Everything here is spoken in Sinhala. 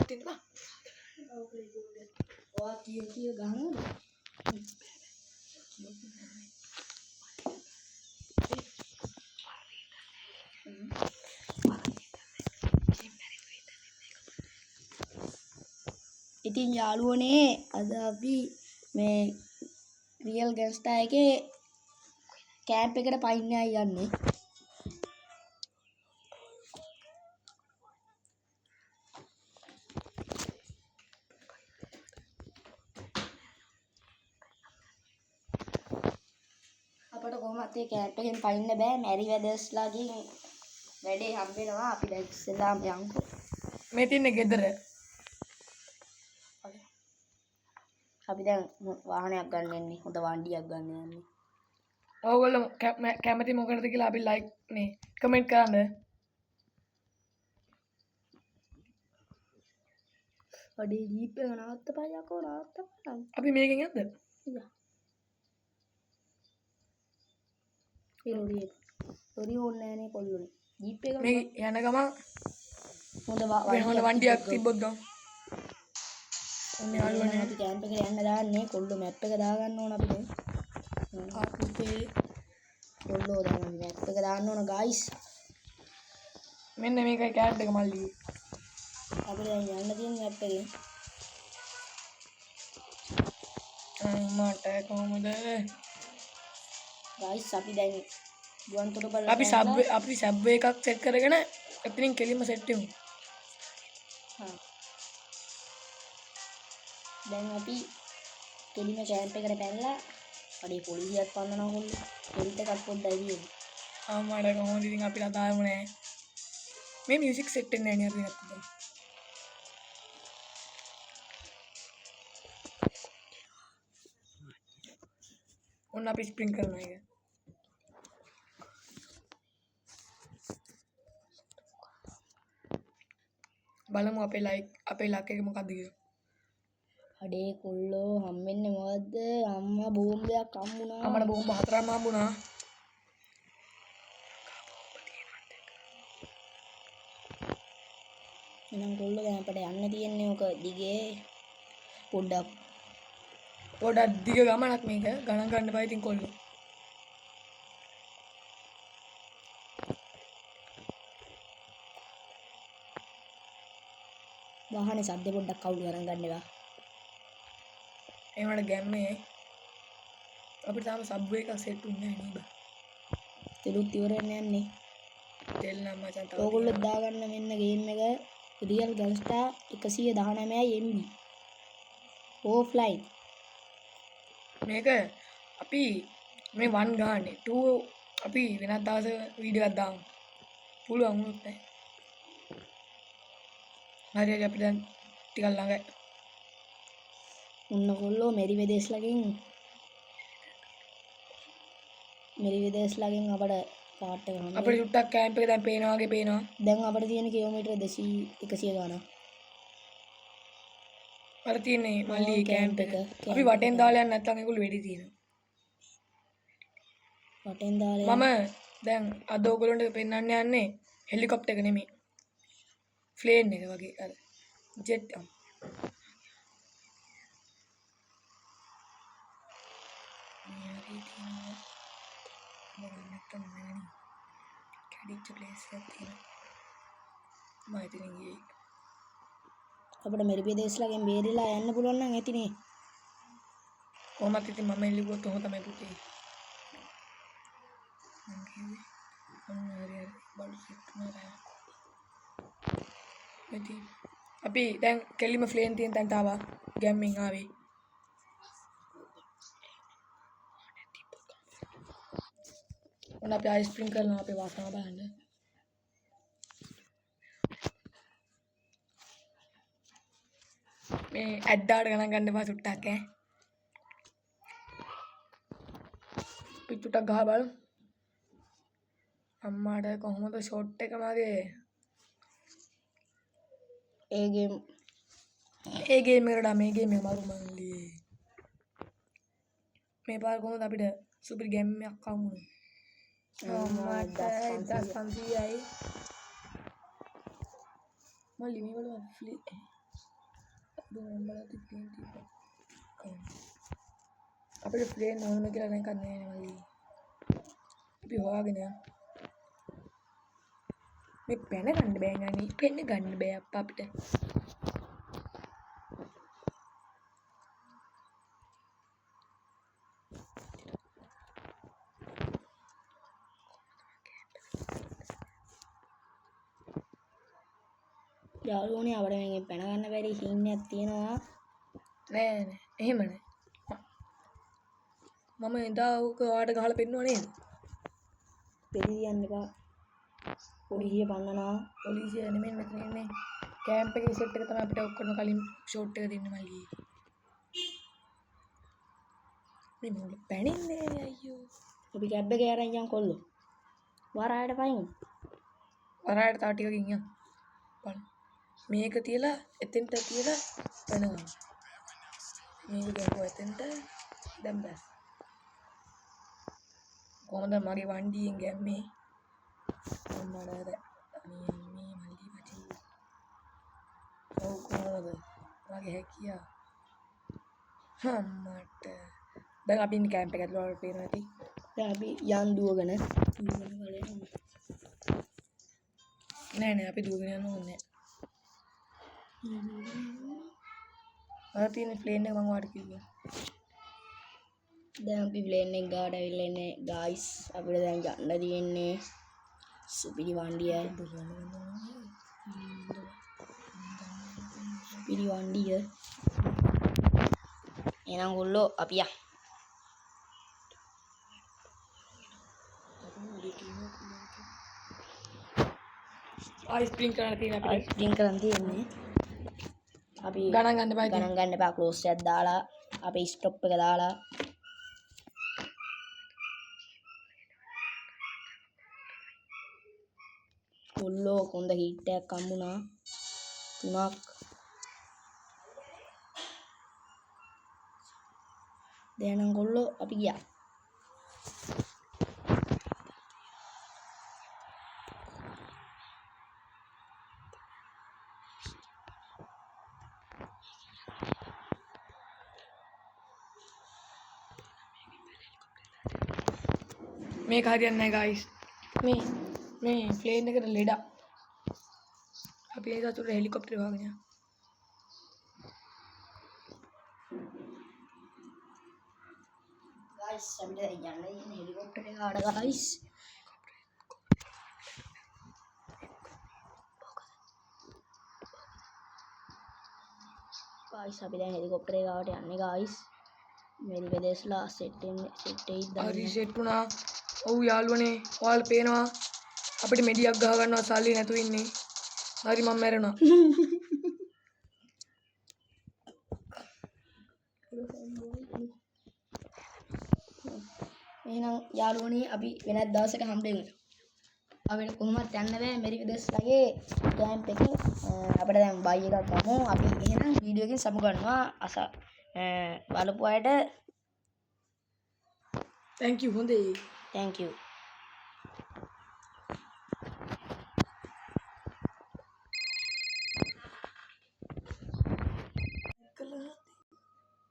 තින්න බා. ඔයා කිය ගහනවද? ඉතින් යාළුවනේ අද අපි මේ රියල් ගැන්ස්ටා එකේ කැම්ප් එකට පයින්නයි යන්නේ. අපට කොහොමත් ඒ කැම්ප් එකෙන් පයින්න බෑ. මැරි වැදර්ස්ලාගෙන් වැඩේ හම්බ වෙනවා. අපි දැන් ඉස්සෙල්ලාම යන්කෝ. මේ තින්නේ ගෙදර. අපි දැන් වාහනයක් ගන්න යන්නේ. හොඳ වණ්ඩියක් ගන්න යන්නේ. ඕගොල්ලෝ කැමති මොකටද කියලා අපි ලයික් නේ කමෙන්ට් කරන්න. අඩේ ජීප් එක නවත්තපන් යකෝ නවත්තපන්. අපි මේකෙන් යද්ද? ඒ ලොරි ඕනේ නෑනේ කොල්ලෝනේ. ජීප් එක මේ යන ගමන් හොඳ වණ්ඩියක් තිබ්බොත් ගමු. ඔන්නේ යාළුවනේ අපි කැම්ප් එකට යන්න දාන්නේ. කොල්ලෝ මැප් එක දාගන්න ඕන අපි දැන්. අපේ කොල්ලෝ දැන් මැප් එක දාන්න ඕන ගයිස්. මෙන්න මේකයි කැම්ප් එක මල්ලි. අපිට දැන් යන්න තියෙන මැප් එකෙන්. මට කොහොමද? ගයිස් අපි දැන් ගුවන්තොට බලලා අපි සබ්වේ එකක් සෙට් කරගෙන එතනින් කෙලින්ම සෙට් වෙමු. දැන් අපි කෙලිම කැම්ප් එකට පැනලා අඩේ පොලිසියත් පන්නනවා කොල්ලෝ. පොලිස් එකක් පොඩ්ඩයි වියන්නේ. මට කොහොමද ඉතින් අපි ලතාවමු නෑ. මේ මියුසික් සෙට් වෙන්නේ නෑ නේ අපි නැත්තම්. ඔන්න අපි ස්ප්‍රින්ග් කරනවා ඒක. බලමු අපේ ලක් එක මොකක්ද කියලා. අඩේ කොල්ලෝ හම්බෙන්නේ මොකද්ද? අම්මා බෝම්බයක් හම්බුණා. අම්මට බෝම්බ 4ක් හම්බුණා. එහෙනම් කොල්ලෝ දැන් අපිට යන්න තියෙන්නේ ඔක දිගේ පොඩ්ඩක් දිග ගමනක් මේක. ගණන් ගන්න බෑ ඉතින් කොල්ලෝ. වාහනේ සද්ද පොඩ්ඩක් අවුල් ගණන් ගන්න එපා. ඒ වුණාට ගැම්මේ අපිට තාම සබ්වේ එකක් සෙට් වුණේ නෑ නේද? තෙලුත් ඉවර වෙන්න යන්නේ. තෙල් නම් මචං තව ඕගොල්ලෝ දාගන්න මෙන්න ගේම් එක රියල් ගන්ස්ටා 119 MB ඕෆ්ලයින්. මේක අපි මේ 1 ගානේ 2 අපි වෙනත් දවසක වීඩියෝ එකක් දාමු. පුළුවන් වුණොත් නෑ. හරි අපි දැන් ටිකක් ළඟයි. උන්න කොල්ලෝ මෙරි වෙදේස්ලාගෙන් අපට කාට් එක හම්බ අපිට චුට්ටක් කැම්ප් එක දැන් පේනවා වගේ පේනවා. දැන් අපිට තියෙන කිලෝමීටර් 200 100 ගානක්. අර තියෙන්නේ මල්ලි කැම්ප් එක. camp අපි වටෙන් දාලා යන්න නැත්නම් ඒගොල්ලෝ වෙඩි තියෙනවා. වටෙන් දාලා මම දැන් අද ඔයගොල්ලන්ට පෙන්වන්න යන්නේ හෙලිකොප්ටර් එක නෙමෙයි. ප්ලේන් එක වගේ අර ජෙට් එක. මේ තියෙනවා. මම නැත්තම් නෑනේ. කැඩිච්ච ප්ලේස් එකක් තියෙනවා. මම ඉතින් ගියේ. අපිට මෙරි වෙදේස්ලාගෙන් බේරිලා යන්න පුළුවන් නම් ඇතිනේ. කොහොමත් ඉතින් මම එල්ලුවොත් ඔහොම තමයි පුතේ. මම කිව්වේ හරි බලු සෙට් කරනවා. ඉතින් අපි දැන් කෙලිම ෆ්ලේන් තියෙන තැනට ආවා. ගැම්මින් ආවේ. ඔන්න අපි අයිස් ස්ප්‍රින්ග් කරනවා අපේ වාසනාව බලන්න. මේ ඇඩ්ඩාට ගණන් ගන්න එපා සුට්ටක් ඈ. පිටුටක් ගහ බලමු. අම්මාට කොහොමද ෂොට් එක මගේ? ඒ ගේම් එකට මේ ගේම් එක මරු මල්ලි. මේ පාර කොහොමද අපිට සුපර් ගේම් එකක් හම්බුනේ? අම්මාට 1500යි. මල්ලි මේවල ෆ්ලී දුම්බල තිප්පින් තිබ්බ. අපිට ප්ලේන් ඕනම කියලා දැන් කන්නේ නැහැ මල්ලි. අපි හොයාගෙන යමු. මේ පැන ගන්න බෑ නෑනේ. පෙන්න ගන්න බෑ අප්පා අපිට. යාළුවනේ අපිට මේකෙන් පැන ගන්න බැරි සීන් එකක් තියෙනවා. නෑ නෑ එහෙම නෑ. මම එදා ඔක ඔයාලට ගහලා පෙන්නුවා නේද? පෙරි තියන්න එපා. පොලිසිය පන්නනවා. පොලිසිය නෙමෙයි මෙතන ඉන්නේ. කැම්ප් එකේ සෙට් එක තමයි අපිට ඔක්කොම කලින් ෂෝට් එක දෙන්න මල්ලි. මේ මොකද පැනින්නේ නේ අයියෝ. අපි කැබ් එකේ අරන් යන් කොල්ලෝ. වරායට පයින්. වරායට තව ටිකකින් යන්න. බලන්න. මේක තියලා එතෙන්ට තියලා වෙනවා. මේක ගහුවා එතෙන්ට දැන් බස්. කොහොමද මගේ වண்டிයෙන් ගැම්මේ? අම්මඩ අනේ මේ මල්ලි මචං. ඔව් කොහොමද? මගේ හැකියා. අම්මට. දැන් අපි ඉන්නේ කැම්ප් එක ඇතුළේ වල පේනවා ඇති. දැන් අපි යන් දුවගෙන වල යමු. නෑ නෑ අපි දුවගෙන යන්න ඕනේ නෑ. අර තියෙන ප්ලේන් එක මම ඔයාලට කිව්වා. දැන් අපි ප්ලේන් එක ගාවට ඇවිල්ලා ඉන්නේ ගයිස්. අපිට දැන් යන්න තියෙන්නේ සුපිරි වண்டிය. සුපිරි වண்டிය. එහෙනම් ගොල්ලෝ අපි යමු. අයිස්ක්‍රීම් කරන්න තියෙන අපිට. අයිස්ක්‍රීම් කරන් තියෙන්නේ. අපි ගණන් ගන්න බෑ. ගණන් ගන්න එපා. ක්ලෝස් එකක් දාලා අපි ස්ටොප් එක දාලා ගොල්ලෝ කොන්ද හීට් එකක් හම්බුණා. 3ක්. දැන් නම් ගොල්ලෝ අපි ගියා. මේක හරියන්නේ නැහැ ගයිස්. මේ ප්ලේන් එකට ලෙඩා. අපි ඒ සතුට හෙලිකොප්ටර් වහගෙන යනවා. ගයිස් අපිට යන්න ඉන්නේ හෙලිකොප්ටර් එක ආඩ ගයිස්. ගයිස් අපි දැන් හෙලිකොප්ටර් එක ආවට යන්නේ ගයිස්. මෙරි වෙදස්ලා සෙට් එකයි හරි සෙට් වුණා. ඔව් යාළුවනේ ඔයාලා පේනවා අපිට මෙඩියක් ගහ ගන්නවා සල්ලි නැතුව ඉන්නේ. හරි මම මැරෙනවා. එහෙනම් යාළුවනේ අපි වෙනත් දවසක හම්බෙමු. අපිට කොහොමවත් යන්න බෑ මෙරි වෙදස්ලාගේ කැම්ප් එකේ. අපිට දැන් බයි එකක් ගමු. අපි එහෙනම් වීඩියෝ එකෙන් සමු ගන්නවා. බලපු අයට thank you හොඳේ. thank you.